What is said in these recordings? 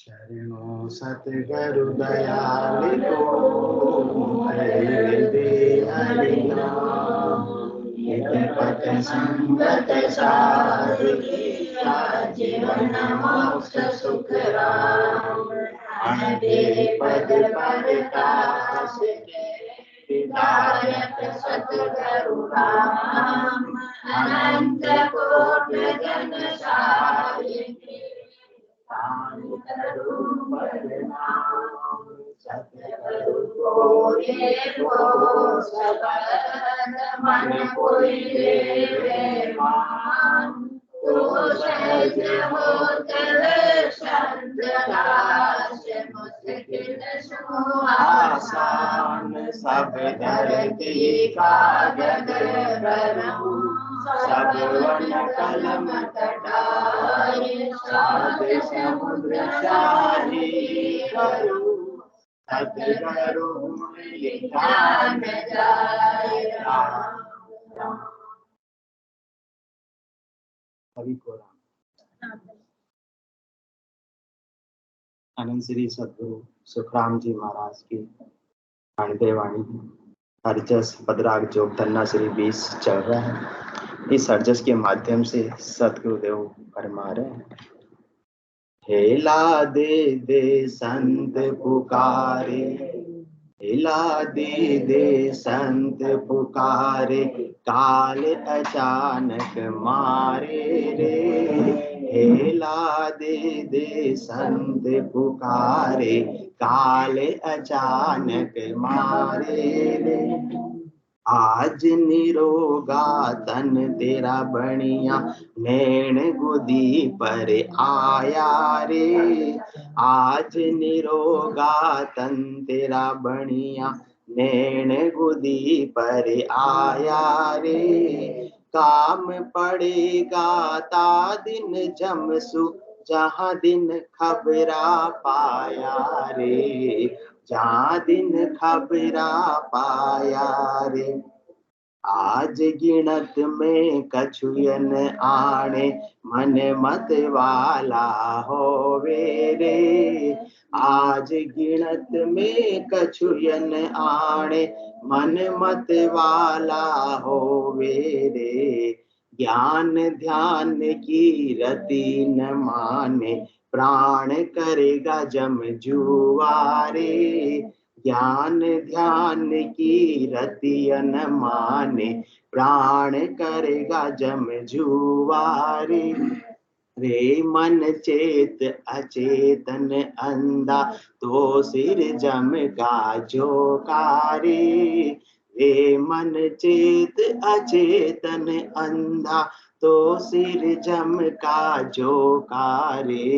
शरणों सतगुरु दयाल को दे हरिनाम। पथ संगत साधकी जीवन मोक्ष सुख राम। अनबे पद प्रकाश विधायक सतगुरु राम। अनंत कोटि जन सारिणी सतगुरु को देखो सबद मन कोई देवे मान। तो सहज हो कर संत दास मुश्किल सो आसान। सब धरती कागज भरूं सब वन कलम कटाए। साध समुद्र शाही करूं सतगुरु लिखा न जाए। सभी को राम। आनंद श्री सद्गुरु सुखराम जी महाराज की वाणी हरजस पदराग जोग धन्ना श्री 20 चल रहा है। इस हरजस के माध्यम से सतगुरुदेव फरमा रहे हैं, हेला दे संत पुकारे। हिला दे संत पुकारे काल अचानक मारे रे। हेला दे संत पुकारे काल अचानक मारे रे। आज निरोगा तन तेरा बनिया नैन गुदी पर आया रे। आज निरोगा तन तेरा बनिया नैन गुदी पर आया रे। काम पड़ेगा ता दिन जमसु जहाँ दिन खबरा पाया रे। जहाँ दिन खबरा पाया रे। आज गिनत में कछुयन आने मन मत वाला होवे रे। आज गिनत में कछुयन आने मन मत वाला होवे रे। ज्ञान ध्यान की रति न माने प्राण करेगा जम जुआरे। ज्ञान ध्यान की रति न माने प्राण करेगा जम जुआरे। रे मन चेत अचेतन अंधा तो सिर जम का जोकारे। रे मन चेत अचेतन अंधा तो सिर जम का जोकारे।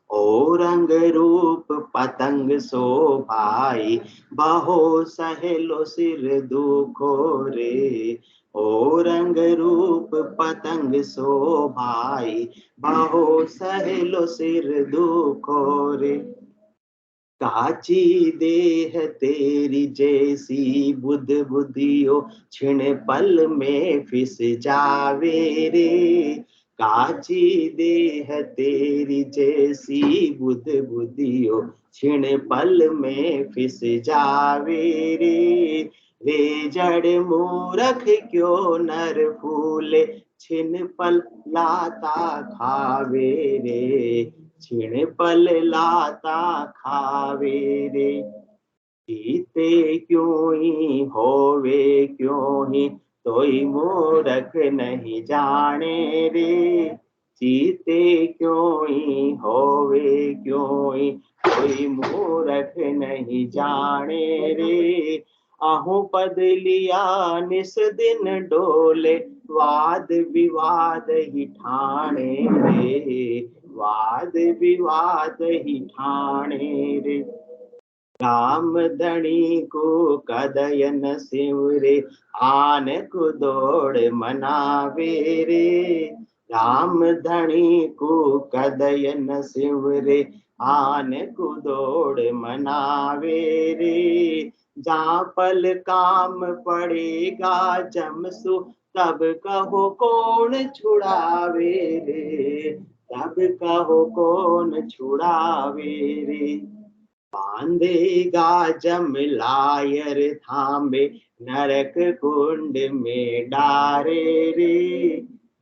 ओ रंग रूप पतंग सो भाई बहो सहेलो सिर दुखो रे। ओ रंग रूप पतंग सो भाई बहो सहेलो सिर दुखो रे। काची देह तेरी जैसी बुध बुधियो छिण पल में फिस जावे रे। काची देह तेरी जैसी बुध बुधियो छिण पल में फिस जावे रे। रे जड़ मूरख क्यों नर फूले छिन पल लाता खावे रे। छिण पल लाता खावे रे। जीते क्यों ही होवे क्यों ही तोई मूरख नहीं जाने रे। जीते क्यों ही होवे क्यों ही कोई मूरख नहीं जाने रे। आहू पद लिया निस दिन डोले वाद विवाद ही ठाणे रे। वाद विवाद ही ठाणे रे। राम धनी को कदयन सिवरे आन को दौड़ मनावे रे। राम धनी को कदयन सिवरे आन को दौड़ मनावे रे। जहाँ पल काम पड़ेगा जमसु तब कहो कौन छुड़ावे रे। तब कहो कौन छुड़ावे रे। बांधेगा जमलायर थामे नरक कुंड में डारे रे।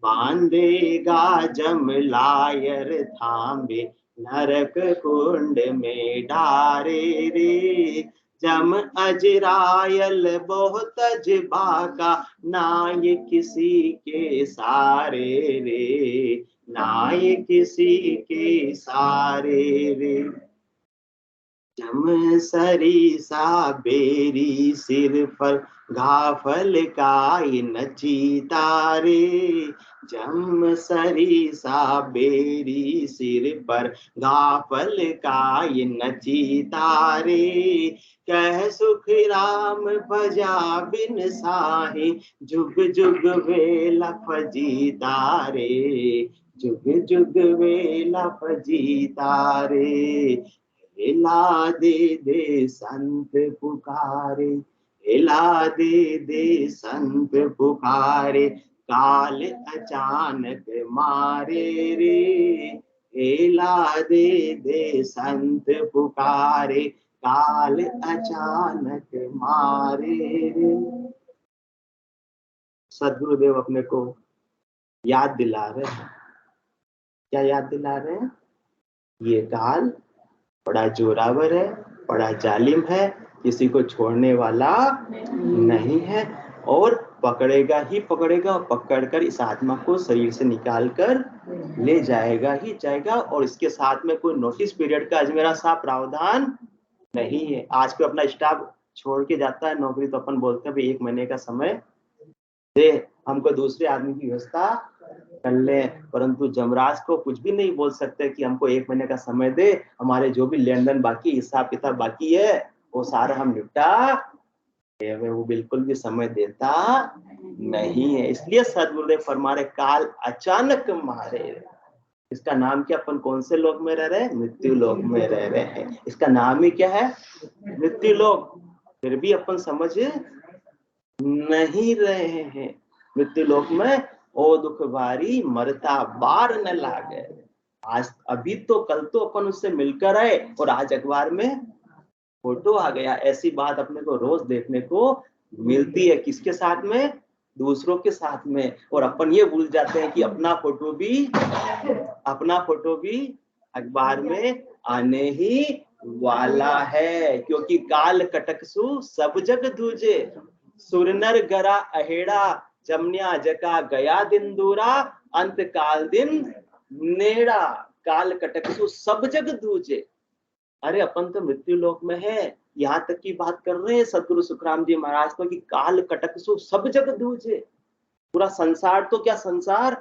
बांधेगा जमलायर थामे नरक कुंड में डारे रे। जम अजरायल बहुत अजबाका नाय किसी के सारे रे। नाय किसी के सारे रे। जम सरीसा बेरी सिर पर घाफल काई नची तारे। जम सरीसा बेरी सिर पर घाफल काई नची तारे। कह सुख राम भजा बिन साहे जुग जुग वेला फजी तारे। जुग जुग वेला फजी तारे। हिला दे दे संत पुकारे। हिला दे दे संत पुकारे। काल अचानक मारे रे। हिला दे दे संत पुकारे। काल अचानक मारे रे। सदगुरुदेव अपने को याद दिला रहे हैं। क्या याद दिला रहे हैं? ये काल बड़ा जोरावर है, बड़ा जालिम है, किसी को छोड़ने वाला नहीं है और पकड़ेगा ही पकड़ेगा और पकड़कर इस आत्मा को शरीर से निकाल कर ले जाएगा ही जाएगा। और इसके साथ में कोई नोटिस पीरियड का अजमेरा साहब प्रावधान नहीं है। आज को अपना स्टाफ छोड़ के जाता है नौकरी तो अपन बोलते हैं भाई 1 महीने का समय दे, हमको दूसरे आदमी की व्यवस्था कर ले। परंतु जमराज को कुछ भी नहीं बोल सकते कि हमको 1 महीने का समय दे, हमारे जो भी लेन देन बाकी हिसाब किताब बाकी है वो सारा हम निपटा। वो बिल्कुल भी समय देता नहीं है। इसलिए सदगुरुदेव फरमा रहे काल अचानक मारे। इसका नाम क्या? अपन कौन से लोक में रह रहे हैं? मृत्यु लोक में रह रहे हैं। इसका नाम ही क्या है? मृत्यु लोक। फिर भी अपन समझ नहीं रहे हैं। मृत्यु लोक में ओ दुख भारी मरता बार न लागे। आज अभी तो कल तो अपन उससे मिलकर आए और आज अखबार में फोटो आ गया। ऐसी बात अपने को रोज देखने को मिलती है। किसके साथ में? दूसरों के साथ में। और अपन ये भूल जाते हैं कि अपना फोटो भी अखबार में आने ही वाला है। क्योंकि काल कटकसु सब जग दूजे। सुरनर गरा अहेड़ा जमनिया जका गया दिन दूरा। अंत काल दिन नेड़ा। काल कटकसु सब जग दूजे। अरे अपन तो मृत्यु लोक में है। यहाँ तक की बात कर रहे हैं सदगुरु सुखराम जी महाराज को कि काल कटकसु सब जग दूजे। पूरा संसार तो क्या संसार,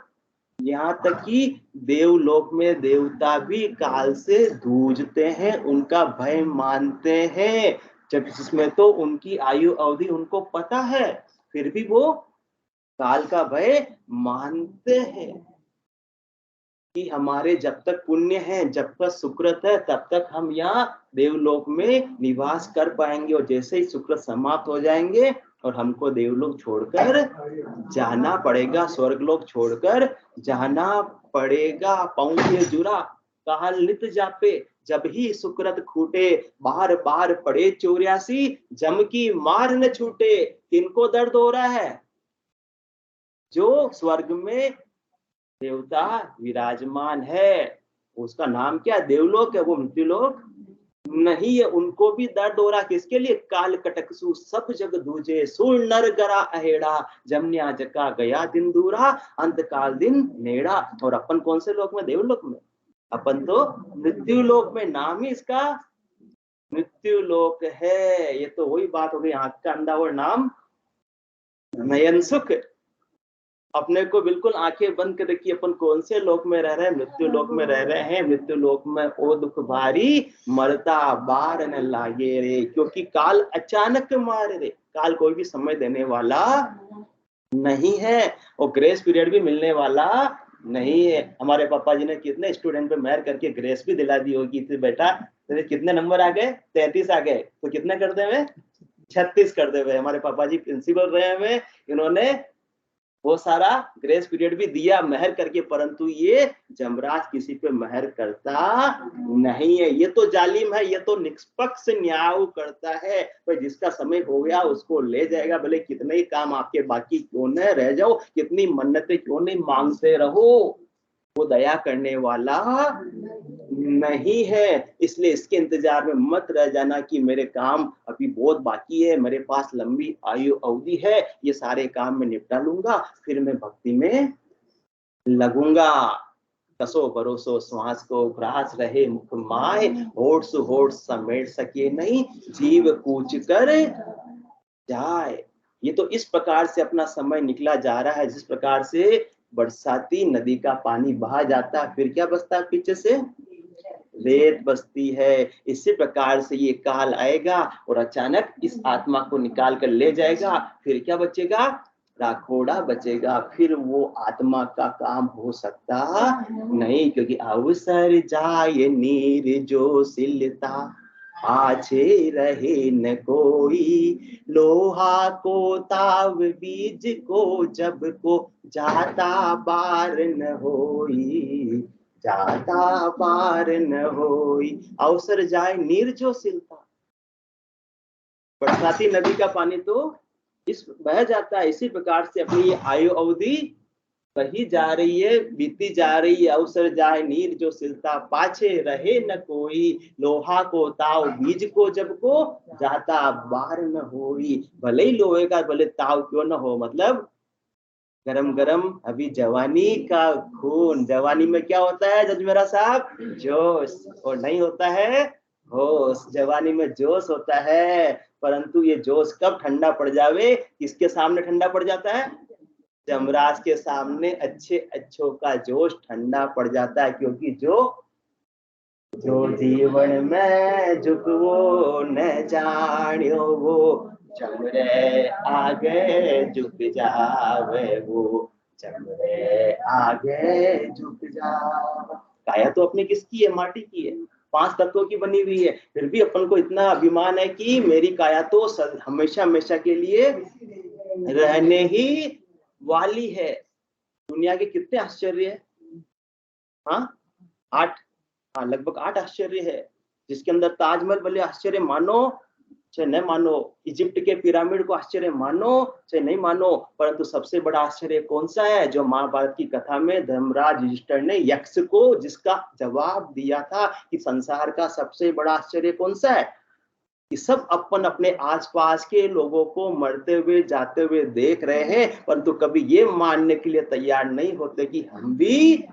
यहाँ तक कि देवलोक में देवता भी काल से जूझते हैं, उनका भय मानते हैं। जब जिसमें तो उनकी आयु अवधि उनको पता है, फिर भी वो काल का भय मानते हैं कि हमारे जब तक पुण्य है, जब तक सुकृत है, तब तक हम यहाँ देवलोक में निवास कर पाएंगे। और जैसे ही सुकृत समाप्त हो जाएंगे और हमको देवलोक छोड़कर जाना पड़ेगा, स्वर्गलोक छोड़कर जाना पड़ेगा। पौंगे जुरा काल नित जापे। जब ही सुकृत खूटे बार बार पड़े 84। जम की मार न छूटे। किनको दर्द हो रहा है? जो स्वर्ग में देवता विराजमान है, उसका नाम क्या? देवलोक है, वो मृत्यु लोक नहीं है। उनको भी दर्द हो रहा। किसके लिए? काल कटकसु सब जग दूजे। सुर नर गरा अहेड़ा जमनिया जका गया दिन दूरा। अंत काल दिन नेड़ा। और अपन कौन से लोक में? देवलोक में। अपन तो मृत्यु लोक में। नाम ही इसका मृत्यु लोक है। ये तो वही बात हो गई, आंख का अंधा और नाम नयन सुख। अपने को बिल्कुल आंखें बंद कर रखी, अपन कौन से लोक में रह रहे हैं? मृत्यु लोक में रह रहे हैं। मृत्यु लोक में ओ दुख भारी मरता बार न लागे रे। क्योंकि काल अचानक मारे रे। काल कोई भी समय देने वाला नहीं है और ग्रेस पीरियड भी मिलने वाला नहीं है। हमारे पापा जी ने कितने स्टूडेंट पे मेहर करके ग्रेस भी दिला दी होगी कि बेटा तेरे कितने नंबर आ गए? 33 आ गए, तो कितने कर दे हुए? 36 कर दे हुए। हमारे पापा जी प्रिंसिपल रहे हुए, इन्होंने वो सारा ग्रेस पीरियड भी दिया मेहर करके, परंतु ये जमराज किसी पे मेहर करता नहीं है। ये तो जालिम है, ये तो निष्पक्ष न्याय करता है। पर जिसका समय हो गया उसको ले जाएगा, भले कितने ही काम आपके बाकी क्यों न रह जाओ, कितनी मन्नतें क्यों नहीं मांगते रहो, वो दया करने वाला नहीं है। इसलिए इसके इंतजार में मत रह जाना कि मेरे काम अभी बहुत बाकी है, मेरे पास लंबी आयु अवधि है, ये सारे काम मैं निपटा लूंगा, फिर मैं भक्ति में लगूंगा। कसो भरोसो श्वास को ग्रास रहे मुख माय, होठ सु होठ समेट सके नहीं, जीव कूच कर जाए। ये तो इस प्रकार से अपना समय निकला जा रहा है, जिस प्रकार से बरसाती नदी का पानी बहा जाता है, फिर क्या बचता है पीछे से? रेत बसती है। इसी प्रकार से ये काल आएगा और अचानक इस आत्मा को निकाल कर ले जाएगा, फिर क्या बचेगा? राखोड़ा बचेगा। फिर वो आत्मा का काम हो सकता नहीं, क्योंकि अवसर जाए नीर जो सिलता, आछे रहे न कोई, लोहा को ताव बीज को जब को जाता बार न होई, जाता बार न होई। अवसर जाए नीर जो सिलता, बरसाती नदी का पानी तो इस बह जाता है। इसी प्रकार से अपनी आयु अवधि कही जा रही है, बीती जा रही है। अवसर जाए नीर जो सिलता, पाछे रहे न कोई, लोहा को ताव बीज को जब को जाता बार न होई। भले ही लोहे का भले ताव क्यों न हो, मतलब गरम गरम अभी जवानी का खून, जवानी में क्या होता है जजमेरा साहब? जोश। और नहीं होता है होश। जवानी में जोश होता है, परंतु ये जोश कब ठंडा पड़ जावे? किसके सामने ठंडा पड़ जाता है? जमराज के सामने अच्छे अच्छों का जोश ठंडा पड़ जाता है। क्योंकि जो जीवन में झुकवो न जानियो, वो चमरे आगे झुक जावे, वो चमरे आगे झुक जावे। काया तो अपने किसकी है? माटी की है, 5 तत्वों की बनी हुई है। फिर भी अपन को इतना अभिमान है कि मेरी काया तो हमेशा हमेशा के लिए रहने ही वाली है। दुनिया के कितने आश्चर्य है? हाँ 8, हाँ लगभग 8 आश्चर्य है, जिसके अंदर ताजमहल भले आश्चर्य मानो चाहे न मानो, इजिप्ट के पिरामिड को आश्चर्य मानो चाहे नहीं मानो, परंतु सबसे बड़ा आश्चर्य कौन सा है? जो महाभारत की कथा में धर्मराज युधिष्ठिर ने यक्ष को जिसका जवाब दिया था कि संसार का सबसे बड़ा आश्चर्य कौन सा है, कि सब अपन अपने आसपास के लोगों को मरते हुए जाते हुए देख रहे हैं, परंतु कभी ये मानने के लिए तैयार नहीं होते कि हम भी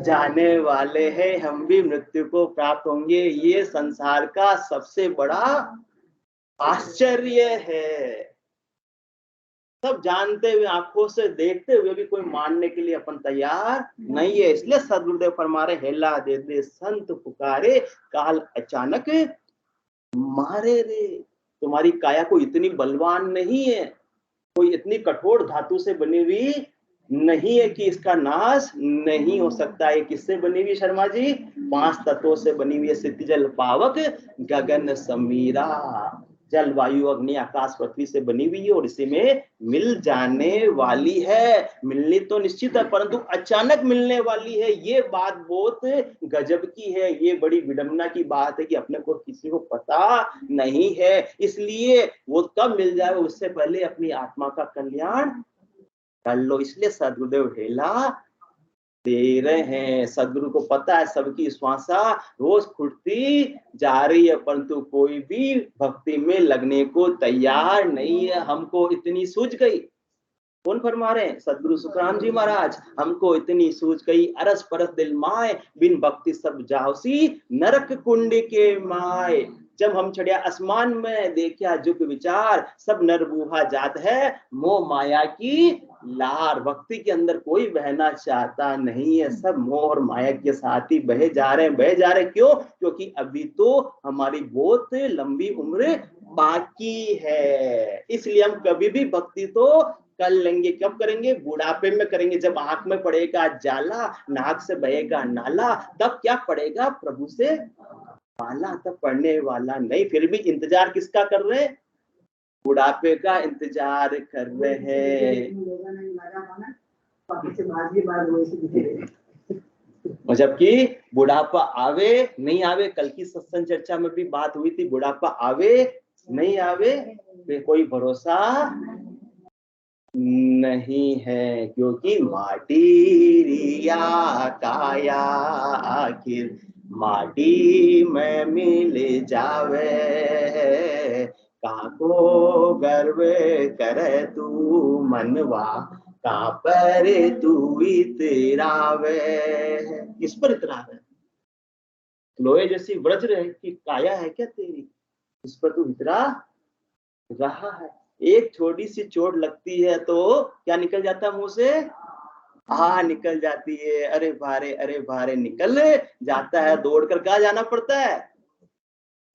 जाने वाले हैं, हम भी मृत्यु को प्राप्त होंगे। ये संसार का सबसे बड़ा आश्चर्य है। सब जानते हुए, आंखों से देखते हुए भी कोई मानने के लिए अपन तैयार नहीं है। इसलिए सदगुरुदेव फरमा रहे, हेला दे दे संत पुकारे, काल अचानक मारे रे। तुम्हारी काया को इतनी बलवान नहीं है, कोई इतनी कठोर धातु से बनी हुई नहीं है कि इसका नाश नहीं हो सकता। है किससे बनी हुई शर्मा जी? 5 तत्वों से बनी हुई है। सिद्धि जल पावक गगन समीरा, जल वायु अग्नि आकाश पृथ्वी से बनी हुई है और इसी में मिल जाने वाली है। मिलनी तो निश्चित है, परंतु अचानक मिलने वाली है। ये बात बहुत गजब की है, ये बड़ी विडंबना की बात है कि अपने को किसी को पता नहीं है। इसलिए वो कब मिल जाए उससे पहले अपनी आत्मा का कल्याण कर लो। इसलिए सदगुरुदेव हेला दे रहे हैं। सदगुरु को पता है सबकी श्वासा रोज खुटती जा रही है, परंतु कोई भी भक्ति में लगने को तैयार नहीं है। हमको इतनी सूझ गई। कौन फरमा रहे हैं? सदगुरु सुखराम जी महाराज। हमको इतनी सूझ गई, अरस परस दिल माए, बिन भक्ति सब जाओसी नरक कुंड के माए। जब हम चढ़िया आसमान में देखा जुग विचार, सब नरबूहा जात है मोह माया की लार। भक्ति के अंदर कोई बहना चाहता नहीं है, सब मोह और माया के साथ ही बहे जा रहे हैं, बहे जा रहे हैं। क्यों? क्योंकि अभी तो हमारी बहुत लंबी उम्र बाकी है। इसलिए हम कभी भी भक्ति तो कर लेंगे। कब करेंगे? बुढ़ापे में करेंगे, जब आंख में पड़ेगा जाला, नाक से बहेगा नाला, तब क्या पड़ेगा? प्रभु से पाला। तब पढ़ने वाला नहीं। फिर भी इंतजार किसका कर रहे हैं? बुढ़ापे का इंतजार कर रहे हैं। और जबकि बुढ़ापा आवे नहीं आवे, कल की सत्संग चर्चा में भी बात हुई थी, बुढ़ापा आवे नहीं आवे पे कोई भरोसा नहीं है, क्योंकि माटी रिया काया आखिर माटी में मिल जावे, काको गर्व करे तू मनवा, कहाँ पर तू इतरावे। किस पर इतरावे? लोहे जैसी व्रज रहे कि काया है क्या तेरी, इस पर तू इतरा रहा है। एक छोटी सी चोट लगती है तो क्या निकल जाता है मुंह से? निकल जाती है, अरे भारे निकल जाता है। दौड़कर कहाँ जाना पड़ता है?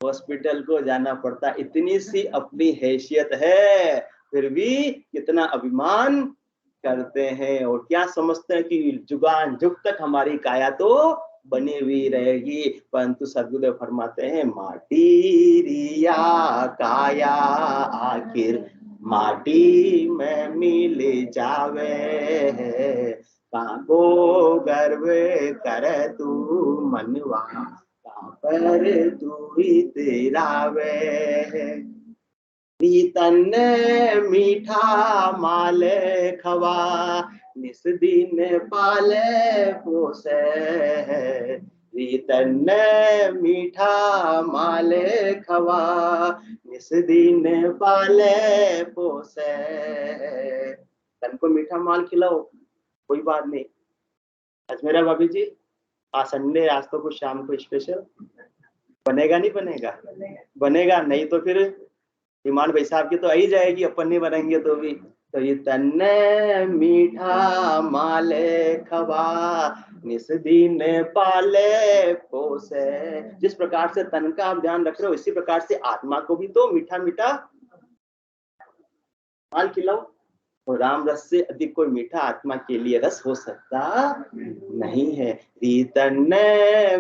हॉस्पिटल को जाना पड़ता है। इतनी सी अपनी हैसियत है, फिर भी कितना अभिमान करते हैं और क्या समझते हैं कि जुगान जुग तक हमारी काया तो बनी हुई रहेगी। परंतु सद्गुरुदेव फरमाते हैं माटी रिया काया आखिर माटी में मिल जावे, काको गर्व कर तू मनवा, पर तू इतरावे। तन मीठा माल खवा निस दिन पाले पोसे, तन मीठा माल खवा निस दिन पाले पोसे। तन को मीठा माल खिलाओ, कोई बात नहीं। अजमेरा भाभी जी, आज संडे, आज तो कुछ शाम को स्पेशल बनेगा नहीं बनेगा? बनेगा नहीं तो फिर ईमान भाई साहब की तो आई जाएगी, अपन नहीं बनेंगे तो भी। तो ये तन्ने मीठा माले खवा निस दिन पाले पोसे। जिस प्रकार से तन का आप ध्यान रख रहे हो, इसी प्रकार से आत्मा को भी तो मीठा मीठा माल खिलाओ। और राम रस से अधिक कोई मीठा आत्मा के लिए रस हो सकता नहीं है। रीतन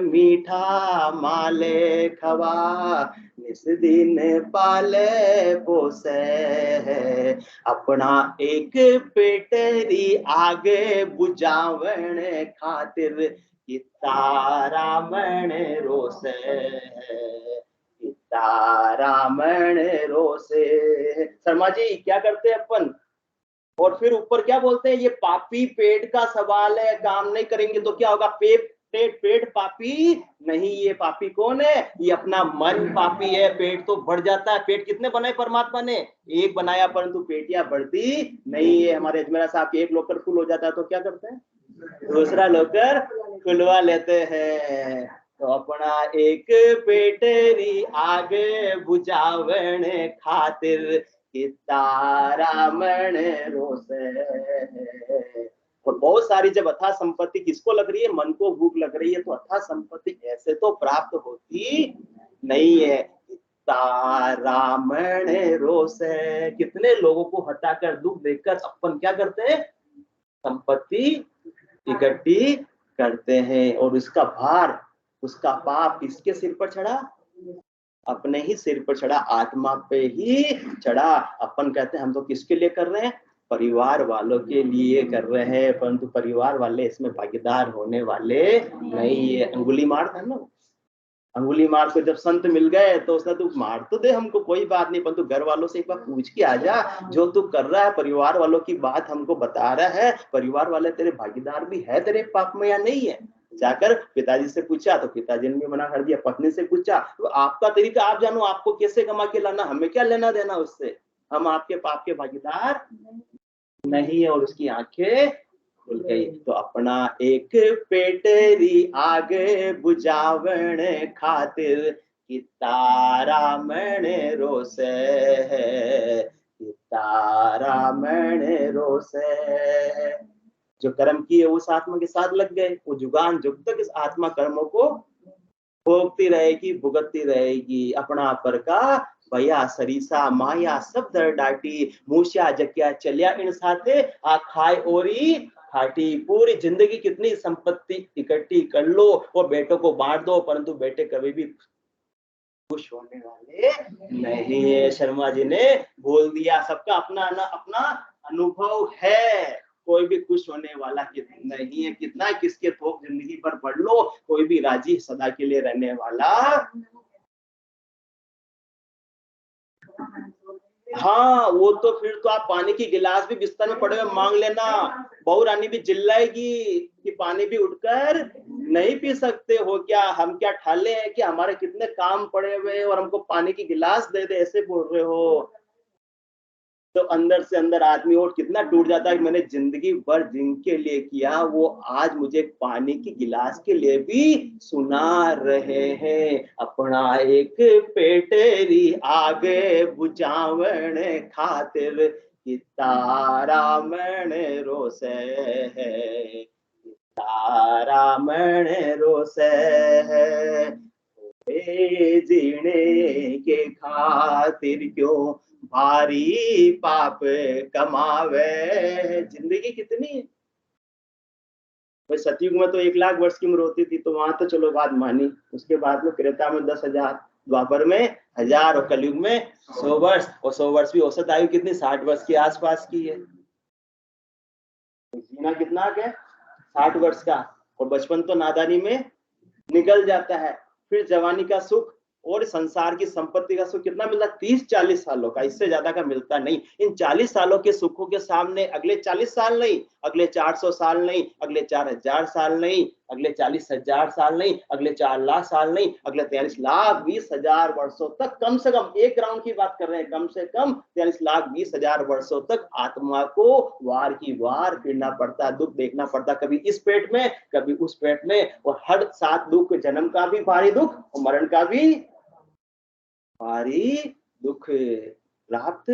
मीठा माले खवा निस दिन पाले पोसे, अपना एक पेटरी आगे बुझावण खातिर रावण रोसे, रावण रोसे। शर्मा जी क्या करते हैं अपन? और फिर ऊपर क्या बोलते हैं? ये पापी पेट का सवाल है, काम नहीं करेंगे तो क्या होगा? पेट पापी नहीं। ये पापी कौन है? ये अपना मन पापी है। पेट तो बढ़ जाता है। पेट कितने बनाए परमात्मा ने? एक बनाया, परंतु पेटियां बढ़ती नहीं है। हमारे अजमेरा साहब के एक लोकर फुल हो जाता है तो क्या करते हैं? दूसरा लोकर खुलवा लेते हैं। तो अपना एक पेटरी आगे बुझावण खातिर रावण रोसे। और बहुत सारी जब अथा संपत्ति किसको लग रही है? मन को भूख लग रही है, तो अथा संपत्ति ऐसे तो प्राप्त होती नहीं है। रावण रोसे। कितने लोगों को हटाकर दुख देकर अपन क्या करते हैं? संपत्ति इकट्ठी करते हैं और उसका भार, उसका पाप किसके सिर पर चढ़ा? अपने ही सिर पर चढ़ा, आत्मा पे ही चढ़ा। अपन कहते हैं हम तो किसके लिए कर रहे हैं? परिवार वालों के लिए कर रहे हैं, परंतु परिवार वाले इसमें भागीदार होने वाले नहीं है। अंगुली मार था ना, अंगुली मार को जब संत मिल गए तो उसने तू मार तो दे हमको, कोई बात नहीं, परंतु घर वालों से एक बार पूछ के आ जा, जो तू कर रहा है परिवार वालों की बात हमको बता रहा है, परिवार वाले तेरे भागीदार भी है तेरे पाप में या नहीं है? जाकर पिताजी से पूछा तो पिताजी ने भी मना कर दिया। पत्नी से पूछा तो आपका तरीका आप जानो, आपको कैसे कमा के लाना, हमें क्या लेना देना उससे, हम आपके पाप के भागीदार नहीं है। और उसकी आंखें खुल गई। तो अपना एक पेटरी आगे बुझावण खातिर रावण रोसे, रावण रोसे। जो कर्म किए उस आत्मा के साथ लग गए, वो जुगान जुग तक इस आत्मा कर्मों को भोगती रहेगी, भुगतती रहेगी। अपना पर का भया सरीसा माया सब दर डाटी, मूसिया जकिया चलिया इन साथे आ खाए ओरी खाटी। पूरी जिंदगी कितनी संपत्ति इकट्ठी कर लो और बेटों को बांट दो, परंतु बेटे कभी भी खुश होने वाले नहीं है। शर्मा जी ने बोल दिया, सबका अपना अपना अनुभव है। कोई भी खुश होने वाला नहीं है। कितना किसके थोक जिंदगी पर पढ़ लो, कोई भी राजी सदा के लिए रहने वाला। हाँ, वो तो फिर तो आप पानी की गिलास भी बिस्तर में पड़े हुए मांग लेना, बहू रानी भी चिल्लाएगी कि पानी भी उठकर नहीं पी सकते हो क्या, हम क्या ठाले हैं कि हमारे कितने काम पड़े हुए और हमको पानी की गिलास दे दे, ऐसे बोल रहे हो। तो अंदर से अंदर आदमी और कितना टूट जाता है कि मैंने जिंदगी भर जिनके लिए किया वो आज मुझे पानी की गिलास के लिए भी सुना रहे हैं। अपना एक पेटेरी आगे बुझावण खातिर कि तारामण रोसे है, तारामण रोसे है। जीने के खातिर क्यों भारी पाप कमावे। जिंदगी कितनी है भाई। सतयुग में तो 1,00,000 वर्ष की उम्र होती थी, तो वहां तो चलो बात मानी। उसके बाद में त्रेता में 10,000, द्वापर में 1,000 और कलयुग में 100 वर्ष। और 100 वर्ष भी औसत आयु कितनी, 60 वर्ष के आसपास की है। जीना कितना है, 60 वर्ष का। और बचपन तो नादानी में निकल जाता है। फिर जवानी का सुख और संसार की संपत्ति का सुख कितना मिलता है, 30-40 सालों का, इससे ज्यादा का मिलता नहीं। इन 40 सालों के सुखों के सामने अगले 40 साल नहीं, अगले 400 साल नहीं, अगले 4,000 साल नहीं, अगले 40,000 साल नहीं, अगले 4,00,000 साल नहीं, अगले 43,20,000 वर्षों तक, कम से कम एक राउंड की बात कर रहे हैं, कम से कम 43,20,000 वर्षों तक आत्मा को वार की वार फिरना पड़ता, दुख देखना पड़ता, कभी इस पेट में कभी उस पेट में। और हर 7 दुख, जन्म का भी भारी दुख और मरण का भी भारी दुख प्राप्त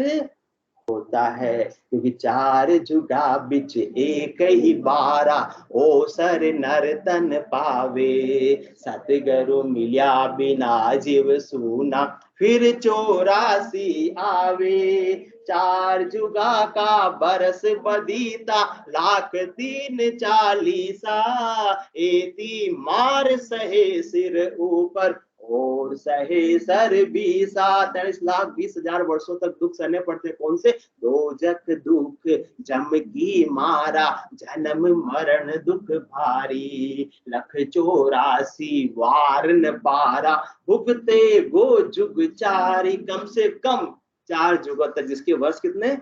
होता है। क्योंकि 4 जुगा बिच एक ही बारा, ओ सर नर तन पावे। सतगुरु मिल्या बिना जीव सूना, फिर 84 आवे। 4 जुगा का बरस बदीता, 1,03,40,000। एती मार सहे सिर ऊपर और सहे सर 43,20,000 वर्षों तक दुख सहने पड़ते। कौन से, दोजक दुख जम की मारा, जन्म मरण दुख भारी। 1,84 वार न पारा, भुगते वो जुग चारी। कम से कम 4 जुगों तक, जिसके वर्ष कितने,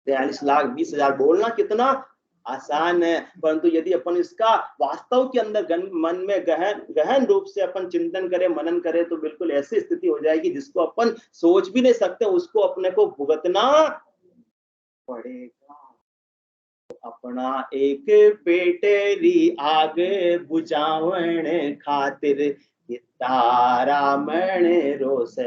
43,20,000। बोलना कितना आसान है, परंतु यदि अपन इसका वास्तव के अंदर मन में गहन गहन रूप से अपन चिंतन करें, मनन करें, तो बिल्कुल ऐसी स्थिति हो जाएगी जिसको अपन सोच भी नहीं सकते, उसको अपने को भुगतना पड़ेगा। अपना एक पेटेरी आगे बुझावण खातिर तारामण रोसे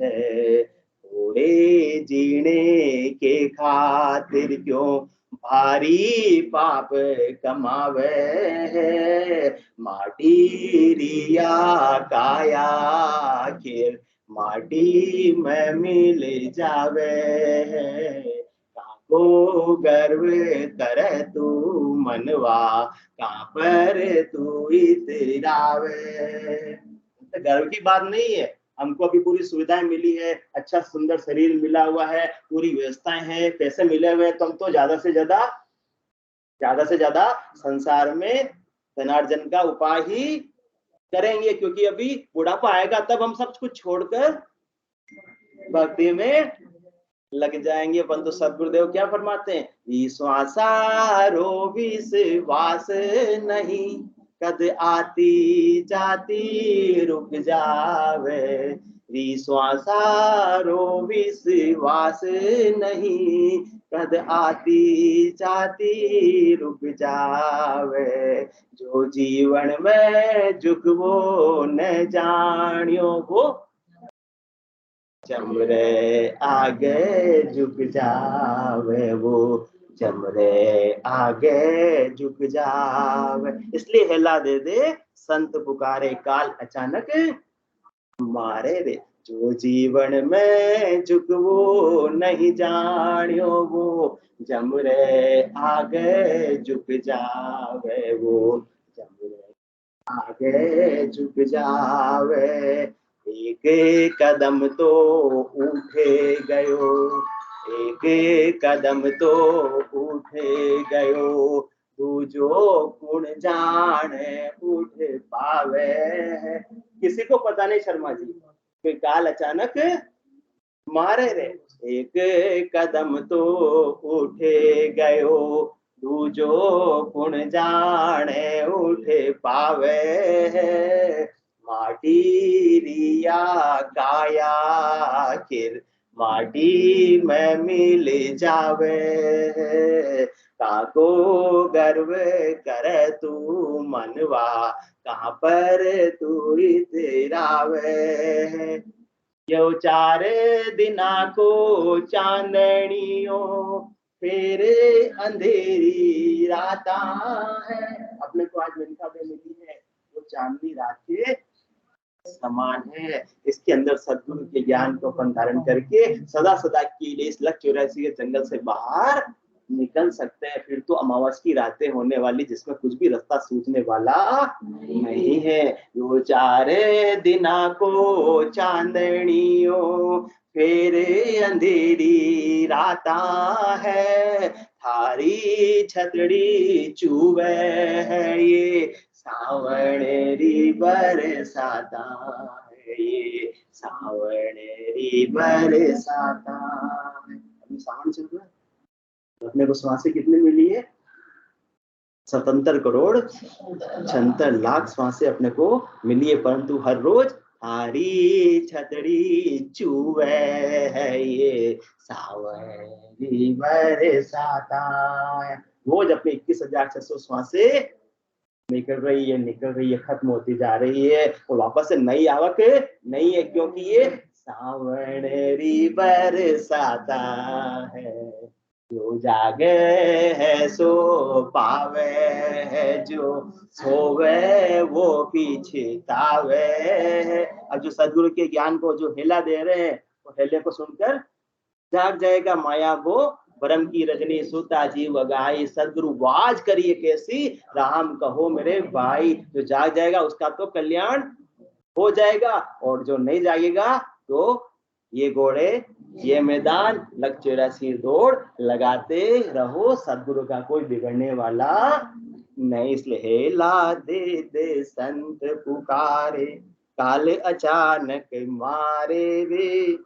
है। थोड़े जीने के खातिर क्यों भारी पाप कमावे है। माटी रिया काया खीर माटी में मिल जावे है। को गर्व करे तू मनवा, कहाँ पर तू इतरावे। गर्व की बात नहीं है, हमको अभी पूरी सुविधाएं मिली है, अच्छा सुंदर शरीर मिला हुआ है, पूरी व्यवस्थाएं हैं, पैसे मिले हुए हैं, तो हम तो ज्यादा से ज्यादा संसार में धनार्जन का उपाय ही करेंगे। क्योंकि अभी बुढ़ापा आएगा तब हम सब कुछ छोड़कर भक्ति में लग जाएंगे। परंतु सदगुरुदेव क्या फरमाते हैं, विश्वासारो विश्वास नहीं, कद आती जाती रुक जावे। विश्वासारो विश्वास नहीं, कद आती जाती रुक जावे। जो जीवन में झुकवो न जानियो, वो चमरे आगे झुक जावे। वो चमरे आगे झुक जावे। इसलिए हेला दे दे संत पुकारे काल अचानक मारे रे। जो जीवन में झुकवो नहीं जानियो, वो जमरे आगे झुक जावे। वो जमरे आगे झुक जावे। एक कदम तो उठे गयो, एक कदम तो उठे गयो, दूजो कुण जाने उठ पावे। किसी को पता नहीं शर्मा जी, कोई काल अचानक मारे रे। एक कदम तो उठे गयो, दूजो कुण जाने उठ पावे। माटी रिया काया आखिर माटी में मिल जावे। काको गर्व करे तू मनवा, कहाँ पर तू इतरावे। यो 4 दिना को चांदनियो, फिर अंधेरी राता है। अपने को आज मिनखा में मिली है वो चांदनी रात के समान है। इसके अंदर सद्गुरु के ज्ञान को अपन धारण करके सदा सदा के लिए इस लक्ष्य 84 के जंगल से बाहर निकल सकते हैं। फिर तो अमावस की रातें होने वाली जिसमें कुछ भी रास्ता सूझने वाला नहीं है। यो 4 दिना को चांदनियो, फिर अंधेरी राता है। थारी छतड़ी चूवे है ये सावणेरी बरसाता है, ये सावणेरी बरसाता है। अभी सावन चल रहा है, अपने को श्वासें कितनी मिली है? 77 करोड़ 76 लाख श्वासें अपने को मिली है। परंतु हर रोज हारी छतड़ी चूवे है ये सावरी बरसाता। रोज अपने 21,600 श्वासें निकल रही है, खत्म होती जा रही है और वापस से नई आवक नहीं है, क्योंकि ये सावरी बरसाता है। जो जागे है सो पावे है, जो सोवे वो पीछतावे। अब जो सदगुरु के ज्ञान को जो हेला दे रहे हैं, वो हेले को सुनकर जाग जाएगा माया वो ब्रह्म की रजनी सूता जीव गाई। सदगुरु वाज करिए कैसी राम कहो मेरे भाई। जो जाग जाएगा उसका तो कल्याण हो जाएगा, और जो नहीं जागेगा तो ये घोड़े ये मैदान लक्ष्य 84 दौड़ लगाते रहो। सदगुरु का कोई बिगड़ने वाला नहीं। इसलिए हेला दे दे संत पुकारे, काल अचानक मारे वे।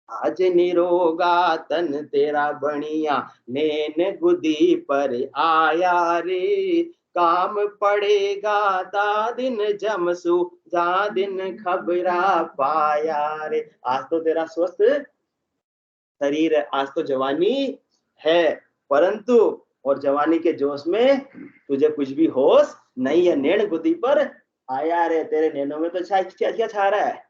आज निरोगा तन तेरा बनिया, नैन गुदी पर आया रे। काम पड़ेगा ता दिन जमसू, जा दिन खबरा पाया रे। आज तो तेरा स्वस्थ शरीर है, आज तो जवानी है, परंतु और जवानी के जोश में तुझे कुछ भी होश नहीं है। नैन गुदी पर आया रे, तेरे नैनों में तो क्या छा रहा है?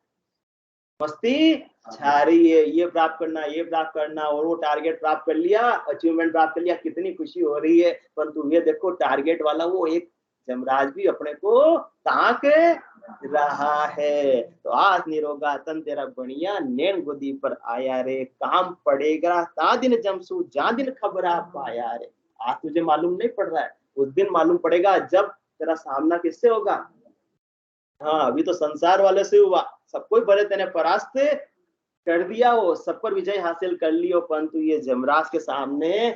मस्ती छा रही है। ये प्राप्त करना, ये प्राप्त करना, और वो टारगेट प्राप्त कर लिया, अचीवमेंट प्राप्त कर लिया, कितनी खुशी हो रही है। परंतु ये देखो टारगेट वाला वो एक जमराज भी अपने को ताक रहा है। तो आज निरोगा तन तेरा बढ़िया, नैन गोदी पर आया रे। काम पड़ेगा ता दिन जमसू, जा दिन खबरा पाया रे। आज तुझे मालूम नहीं पड़ रहा है, उस दिन मालूम पड़ेगा जब तेरा सामना किससे होगा। हाँ, अभी तो संसार वाले से हुआ, सबको भले तेने परास्त कर दिया, हो सब पर विजय हासिल कर लियो, परंतु ये जमराज के सामने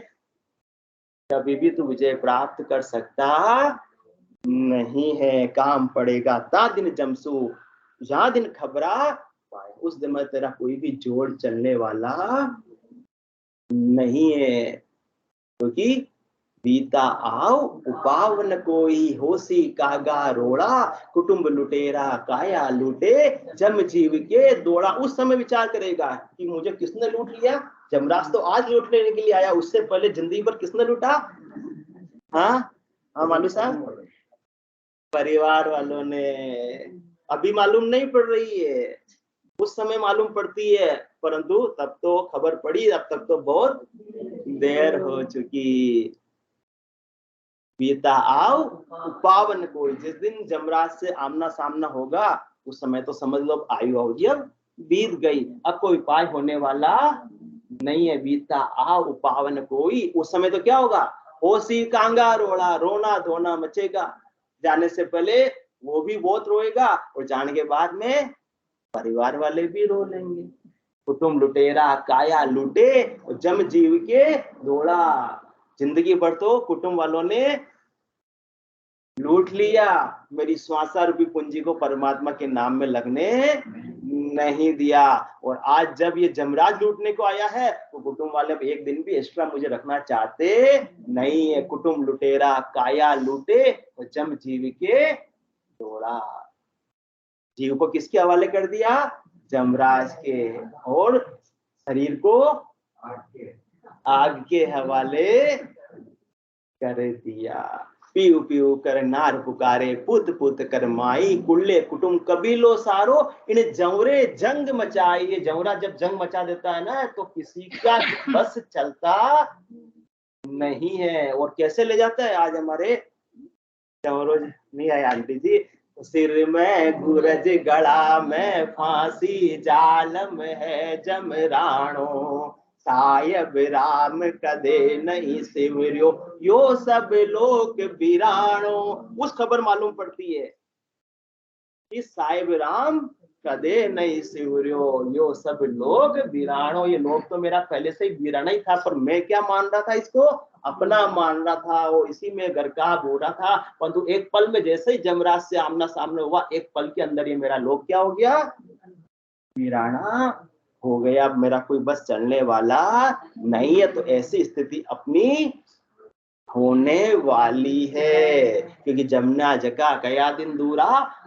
कभी भी तू विजय प्राप्त कर सकता नहीं है। काम पड़ेगा ता दिन जमसू, जहां दिन खबरा पाए। उस दिन में तेरा कोई भी जोड़ चलने वाला नहीं है, क्योंकि बीता आओ उपावन कोई, होसी कागा रोड़ा, कुटुंब लुटेरा काया लूटे, जम जीव के दौड़ा। उस समय विचार करेगा कि मुझे किसने लूट लिया। जमराज तो आज लूट लेने के लिए आया, उससे पहले जिंदगी पर किसने लूटा? हाँ मालूम साहब, परिवार वालों ने। अभी मालूम नहीं पड़ रही है, उस समय मालूम पड़ती है, परंतु तब तो खबर पड़ी, अब तक तो बहुत देर हो चुकी। बीता आओ पावन कोई, जिस दिन जमराज से आमना सामना होगा उस समय तो समझ लो आयु होगी अब बीत गई, अब कोई उपाय होने वाला नहीं है। बीता आओ पावन कोई, उस समय तो क्या होगा? होशी कांगा रोड़ा, रोना धोना मचेगा। जाने से पहले वो भी बहुत रोएगा, और जाने के बाद में परिवार वाले भी रो लेंगे। कुटुंब लुटेरा काया लूटे और जम जीव के दौड़ा। जिंदगी भर तो कुटुंब वालों ने लूट लिया, मेरी श्वासा रूपी पूंजी को परमात्मा के नाम में लगने नहीं दिया। और आज जब ये जमराज लूटने को आया है तो कुटुंब वाले एक दिन भी एक्स्ट्रा मुझे रखना चाहते नहीं है। कुटुंब लुटेरा काया लूटे और जम जीव के दौड़ा। जीव को किसके हवाले कर दिया? जमराज के। और शरीर को आग के हवाले कर दिया। पीऊ पीऊ कर नार पुकारे, पुत पुत कर माई, कुल्ले कुटुंब कबीलो सारो, इन जंवरे जंग मचाई। ये जंवरा जब जंग मचा देता है ना तो किसी का बस चलता नहीं है। और कैसे ले जाता है? आज हमारे जंवरों नहीं आए आंटी जी, सिर में गुरज गला में फांसी, जालम है जमराणो, सायब राम कदे नहीं सिमरियो, यो सब लोग बिराणो। उस खबर मालूम पड़ती है कि साहिब राम कदे नहीं सिमरियो, यो सब लोग बिराणो। ये लोग तो मेरा पहले से ही बिराना ही था, पर मैं क्या मान रहा था? इसको अपना मान रहा था, वो इसी में घर का हो रहा था। परंतु एक पल में जैसे ही जमराज से आमना सामने हुआ, एक पल के अंदर ये मेरा लोग क्या हो गया? बिराना हो गया। अब मेरा कोई बस चलने वाला नहीं है। तो ऐसी स्थिति अपनी होने वाली है, क्योंकि जमुना जका गया दिन दूरा,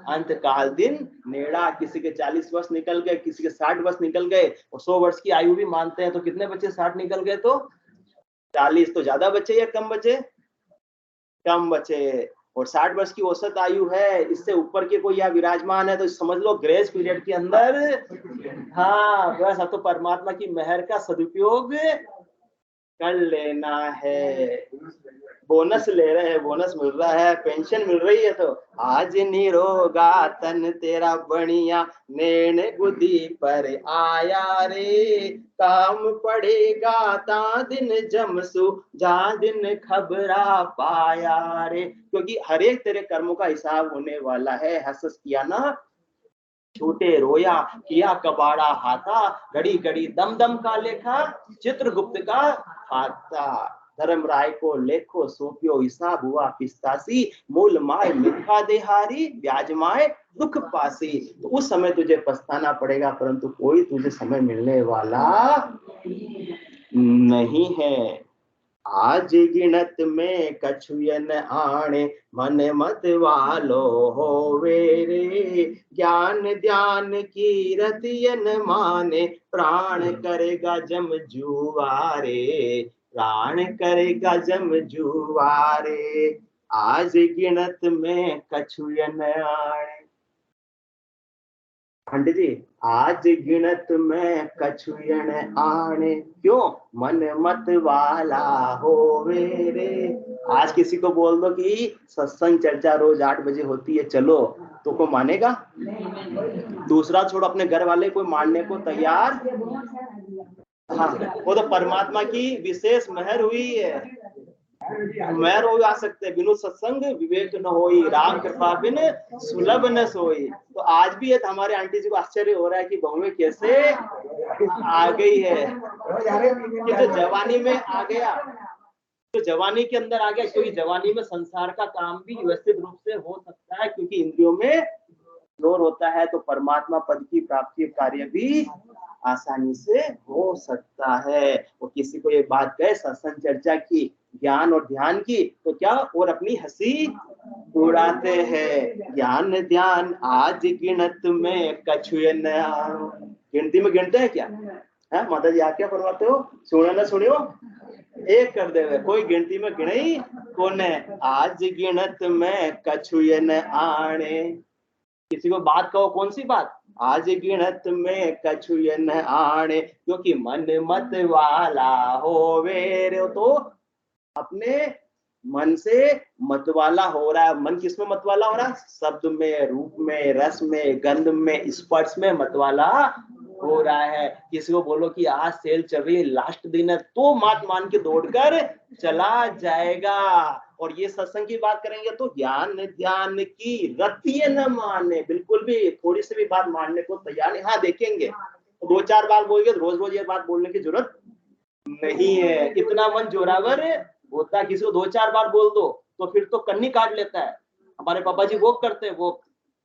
अंत काल दिन नेड़ा। किसी के 40 वर्ष निकल गए, किसी के 60 वर्ष निकल गए, और 100 वर्ष की आयु भी मानते हैं तो कितने बचे? 60 निकल गए तो 40 तो ज्यादा बचे या कम बचे? कम बचे। और 60 वर्ष की औसत आयु है, इससे ऊपर के कोई यहाँ विराजमान है तो समझ लो ग्रेस पीरियड के अंदर। हाँ बस अब तो परमात्मा की मेहर का सदुपयोग कर लेना है। बोनस ले रहे हैं, बोनस मिल रहा है, पेंशन मिल रही है। तो आज निरोगा तन तेरा बढ़िया, नैन गुदी पर आया रे, काम पड़ेगा ता दिन जमसु, जा दिन खबरा पाया रे। क्योंकि हर एक तेरे कर्मों का हिसाब होने वाला है। हंस किया ना छूटे रोया, किया कबाड़ा हाथा, घड़ी घड़ी दम दम का लेखा, चित्रगुप्त का खाता। धर्म राय को लेखो सौंपियो हिसाब, हुआ पिस्तासी, मूल माय मिथ्या देहारी, ब्याज माय दुख पासी। तो उस समय तुझे पछताना पड़ेगा, परंतु कोई तुझे समय मिलने वाला नहीं है। आज गिनत में कछुयन आणे, मन मत वालो होवे रे, ज्ञान ध्यान की रतियन माने, प्राण करेगा जम जुआरे, प्राण करेगा जम जुआरे। आज गिनत में कछुयन आणे। पंडित जी, आज गिनत में कछुयन आने, क्यों? मन मत वाला होवे रे। आज किसी को बोल दो कि सत्संग चर्चा रोज 8 बजे होती है, चलो, तो को मानेगा? दूसरा छोड़ो, अपने घर वाले कोई मानने को तैयार। हाँ, वो तो परमात्मा की विशेष मेहर हुई है। मेहर हो आ सकते, बिनु सत्संग विवेक न होई, राम कृपा बिन सुलभ न सोई। तो आज भी है, हमारे आंटी जी को आश्चर्य हो रहा है कि बहुएं कैसे आ गई है, कि जो जवानी में आ गया, तो जवानी के अंदर आ गया। क्योंकि जवानी में संसार का काम भी व्यवस्थित रूप से हो सकता है, क्योंकि इंद्रियों में जोर होता है, तो परमात्मा पद की प्राप्ति कार्य भी आसानी से हो सकता है। और किसी को ये बात कहे सत्संग चर्चा की, ज्ञान और ध्यान की, तो क्या और अपनी हंसी उड़ाते हैं। ज्ञान ध्यान आज गिनत में कछुयन आनो। गिनती में गिनते हैं क्या? है माता जी, आप क्या फरमाते हो? सुने ना सुनियो, एक कर दे। कोई गिनती में गिने ही कौन है? आज गिनत में कछुयन आने। किसी को बात कहो, कौन सी बात? आज गिनत में कछुयन आने, क्योंकि मन मत वाला होवे रे। तो अपने मन से मतवाला हो रहा है। मन किसमें मतवाला हो रहा है? शब्द में, रूप में, रस में, गंध में, स्पर्श में मतवाला हो रहा है। किसी को बोलो कि आज सेल चल रही है, लास्ट दिन है, तो मात मान के दौड़कर चला जाएगा। और ये सत्संग की बात करेंगे तो ज्ञान ध्यान की रतिय न माने, बिल्कुल भी थोड़ी सी भी बात मानने को तैयार नहीं। हाँ देखेंगे, तो 2-4 बार बोल के रोज रोज ये बात बोलने की जरूरत नहीं है। इतना मन जोरावर होता है, किसी को 2-4 बार बोल दो तो फिर तो कन्नी काट लेता है। हमारे पापा जी वो करते हैं, वो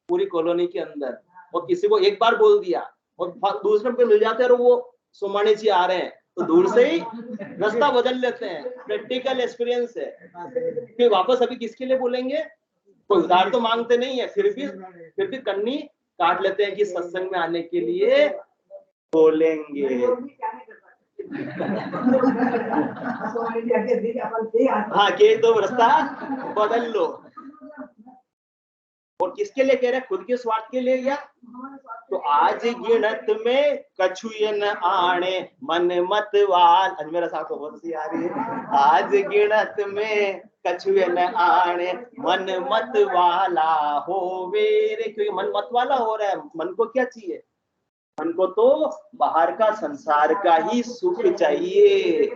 पूरी कॉलोनी के अंदर, और किसी को एक बार बोल दिया और दूसरे पे मिल जाते हैं और वो सोमानी जी आ रहे हैं तो दूर से ही रास्ता बदल लेते हैं। प्रैक्टिकल एक्सपीरियंस है। फिर वापस अभी किसके लिए बोलेंगे, कोई उधार तो मांगते नहीं है, फिर भी कन्नी काट लेते हैं कि सत्संग में आने के लिए बोलेंगे। हाँ कि तो रास्ता बदल लो। और किसके लिए कह रहे हैं, खुद के स्वार्थ के लिए या तो आज गिणत में कछु न आने मन मत वाल। आज मेरा साथ बहुत सी आ रही है। आज गिणत में कछु न आने मन मत वाला हो वेरे, क्योंकि मन मत वाला हो रहा है। मन को क्या चाहिए, मन को तो बाहर का संसार का ही सुख चाहिए।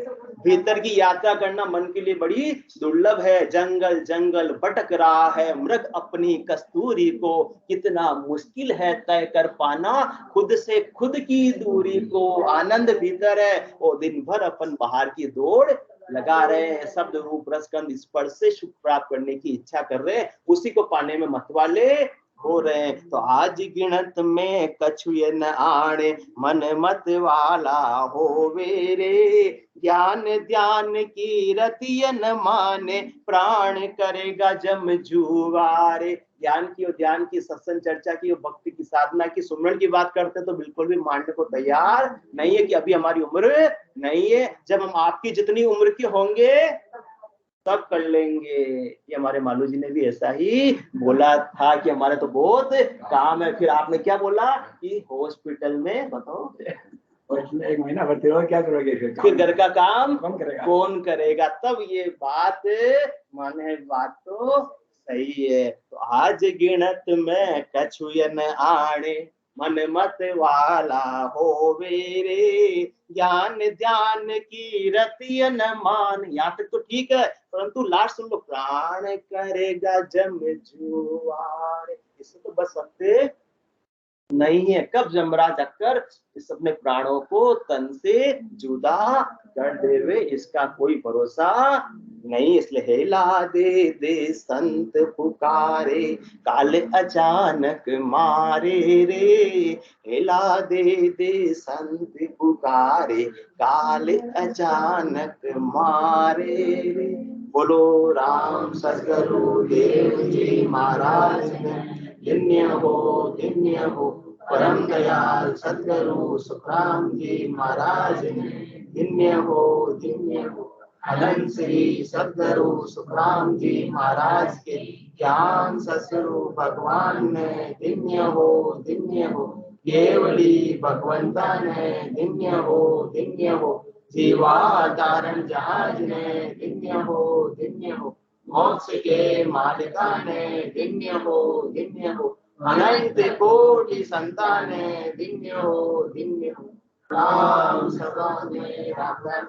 भीतर की यात्रा करना मन के लिए बड़ी दुर्लभ है। जंगल जंगल भटक रहा है मृग अपनी कस्तूरी को, कितना मुश्किल है तय कर पाना खुद से खुद की दूरी को। आनंद भीतर है और दिन भर अपन बाहर की दौड़ लगा रहे हैं। शब्द रूप रसगंध स्पर्श से सुख प्राप्त करने की इच्छा कर रहे हैं, उसी को पाने में मतवाले हो रहे हैं। तो आज गिणत में कछु न आने मन मत वाला हो वेरे, ज्ञान ध्यान की रतिय न माने प्राण करेगा जम जुवारे। ज्ञान की और ध्यान की, सत्संग चर्चा की और भक्ति की, साधना की, सुमरण की बात करते तो बिल्कुल भी मानने को तैयार नहीं है कि अभी हमारी उम्र नहीं है। जब हम आपकी जितनी उम्र के होंगे तब कर लेंगे। ये हमारे मालू जी ने भी ऐसा ही बोला था कि हमारे तो बहुत काम है। फिर आपने क्या बोला कि हॉस्पिटल में बताओ और 1 महीना भर्ती हो क्या करोगे, फिर घर का काम कौन करेगा। तब ये बात माने, बात तो सही है। तो आज गिणत में कछु न आने मन मत वाला हो वेरे, ज्ञान ध्यान की रतिय न मान। यहाँ तक तो ठीक है, परंतु लास्ट सुन लो, प्राण करेगा जम जुआरे। इससे तो बस सकते नहीं है। कब जमराज आकर इस अपने प्राणों को तन से जुदा कर देवे, इसका कोई भरोसा नहीं। इसलिए हेला दे दे संत पुकारे काल अचानक मारे रे, हेला दे दे संत पुकारे काल अचानक मारे रे। बोलो राम सद्गुरु देव जी महाराज धन्य हो परम दयाल सद्गुरु सुखराम जी महाराज धन्य हो अनंत श्री सद्गुरु सुखराम जी महाराज के ज्ञान ससुरु भगवान ने धन्य हो केवली भगवंता ने धन्य हो जीवाधारण जहाज ने धन्य हो मोक्ष के मालिका ने धन्य हो अनंत कोटि संताने धन्य हो राम सदा ने राम